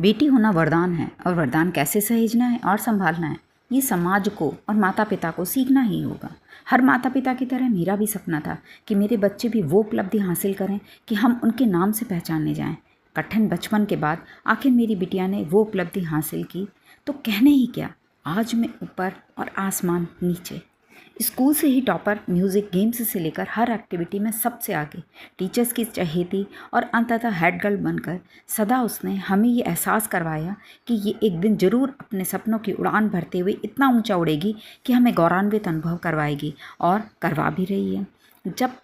बेटी होना वरदान है और वरदान कैसे सहेजना है और संभालना है ये समाज को और माता पिता को सीखना ही होगा। हर माता पिता की तरह मेरा भी सपना था कि मेरे बच्चे भी वो उपलब्धि हासिल करें कि हम उनके नाम से पहचाने जाएं। कठिन बचपन के बाद आखिर मेरी बिटिया ने वो उपलब्धि हासिल की तो कहने ही क्या, आज मैं ऊपर और आसमान नीचे। स्कूल से ही टॉपर, म्यूज़िक, गेम्स से लेकर हर एक्टिविटी में सबसे आगे, टीचर्स की चहेती और अंततः हेड गर्ल बनकर सदा उसने हमें ये एहसास करवाया कि ये एक दिन ज़रूर अपने सपनों की उड़ान भरते हुए इतना ऊंचा उड़ेगी कि हमें गौरवान्वित अनुभव करवाएगी और करवा भी रही है। जब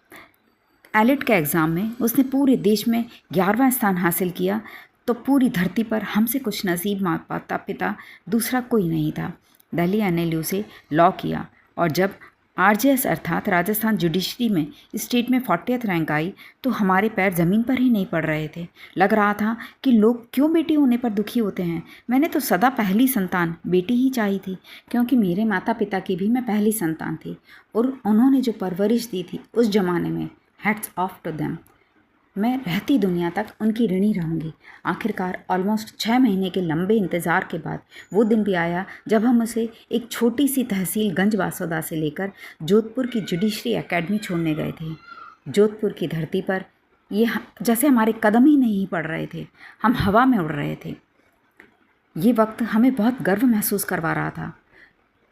एलिट के एग्ज़ाम में उसने पूरे देश में 11वां स्थान हासिल किया तो पूरी धरती पर हमसे कुछ नसीब माता पिता दूसरा कोई नहीं था। दिल्ली NLU से लॉ किया और जब RJS अर्थात राजस्थान जुडिशरी में स्टेट में 40th रैंक आई तो हमारे पैर ज़मीन पर ही नहीं पड़ रहे थे। लग रहा था कि लोग क्यों बेटी होने पर दुखी होते हैं। मैंने तो सदा पहली संतान बेटी ही चाही थी, क्योंकि मेरे माता पिता की भी मैं पहली संतान थी और उन्होंने जो परवरिश दी थी उस ज़माने में, हैट्स ऑफ टू देम। मैं रहती दुनिया तक उनकी ऋणी रहूँगी। आखिरकार ऑलमोस्ट 6 महीने के लंबे इंतज़ार के बाद वो दिन भी आया जब हम उसे एक छोटी सी तहसील गंज बासौदा से लेकर जोधपुर की जुडिशरी एकेडमी छोड़ने गए थे। जोधपुर की धरती पर ये जैसे हमारे कदम ही नहीं पड़ रहे थे, हम हवा में उड़ रहे थे। ये वक्त हमें बहुत गर्व महसूस करवा रहा था।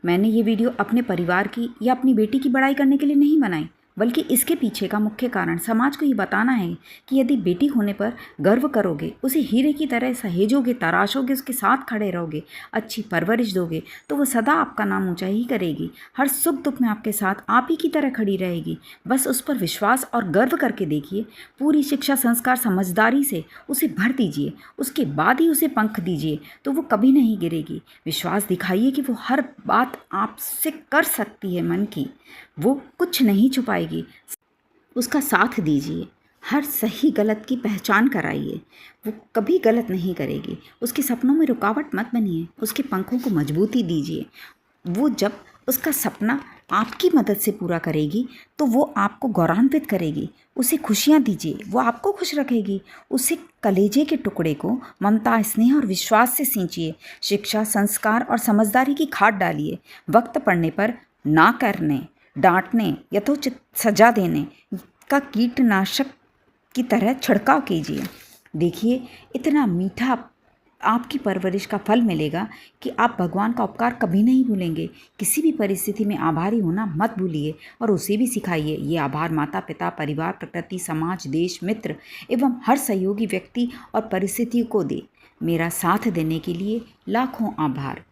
मैंने ये वीडियो अपने परिवार की या अपनी बेटी की बड़ाई करने के लिए नहीं बनाई, बल्कि इसके पीछे का मुख्य कारण समाज को ये बताना है कि यदि बेटी होने पर गर्व करोगे, उसे हीरे की तरह सहेजोगे, तराशोगे, उसके साथ खड़े रहोगे, अच्छी परवरिश दोगे, तो वो सदा आपका नाम ऊंचा ही करेगी। हर सुख दुख में आपके साथ आप ही की तरह खड़ी रहेगी। बस उस पर विश्वास और गर्व करके देखिए। पूरी शिक्षा, संस्कार, समझदारी से उसे भर दीजिए, उसके बाद ही उसे पंख दीजिए तो वो कभी नहीं गिरेगी। विश्वास दिखाइए कि वो हर बात आपसे कर सकती है मन की, वो कुछ नहीं छुपाएगी। उसका साथ दीजिए, हर सही गलत की पहचान कराइए, वो कभी गलत नहीं करेगी। उसके सपनों में रुकावट मत बनिए, उसके पंखों को मजबूती दीजिए। वो जब उसका सपना आपकी मदद से पूरा करेगी तो वो आपको गौरवान्वित करेगी। उसे खुशियाँ दीजिए, वो आपको खुश रखेगी। उसे कलेजे के टुकड़े को ममता, स्नेह और विश्वास से सींचिए। शिक्षा, संस्कार और समझदारी की खाद डालिए। वक्त पड़ने पर ना करने, डांटने, यथोचित सजा देने का कीटनाशक की तरह छिड़काव कीजिए। देखिए, इतना मीठा आपकी परवरिश का फल मिलेगा कि आप भगवान का उपकार कभी नहीं भूलेंगे। किसी भी परिस्थिति में आभारी होना मत भूलिए और उसे भी सिखाइए। ये आभार माता पिता, परिवार, प्रकृति, समाज, देश, मित्र एवं हर सहयोगी व्यक्ति और परिस्थितियों को दे। मेरा साथ देने के लिए लाखों आभार।